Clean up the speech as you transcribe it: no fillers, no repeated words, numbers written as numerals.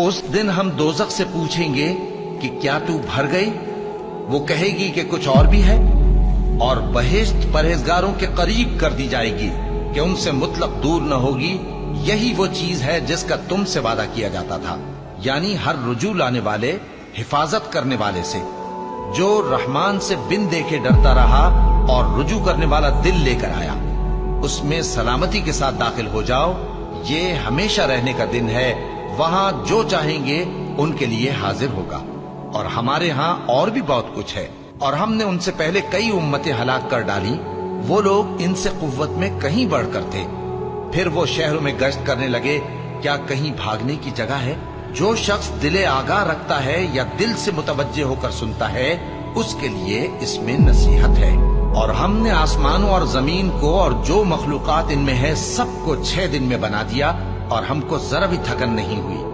उस दिन हम दोजख से पूछेंगे कि क्या तू भर गई? वो कहेगी कि कुछ और भी है। और बहिश्त परहेजगारों के करीब कर दी जाएगी कि उनसे मुतलक दूर न होगी। यही वो चीज है जिसका तुमसे वादा किया जाता था, यानी हर रुजू लाने वाले, हिफाजत करने वाले से। जो रहमान से बिन देखे डरता रहा और रुजू करने वाला दिल लेकर आया, उसमें सलामती के साथ दाखिल हो जाओ। ये हमेशा रहने का दिन है, वहां जो चाहेंगे उनके लिए हाजिर होगा। और हमारे यहाँ और भी बहुत कुछ है, और हमने उनसे पहले कई उम्मतें हलाक कर डाली। वो लोग इनसे कुव्वत में कहीं बढ़कर थे। फिर वो शहरों में गश्त करने लगे, क्या कहीं भागने की जगह है? जो शख्स दिले आगाह रखता है या दिल से मुतवज्जे होकर सुनता है, उसके लिए इसमें नसीहत है। और हमने आसमानों और जमीन को और जो मखलूकात इनमें है सबको 6 दिन में बना दिया, और हमको जरा भी थकन नहीं हुई।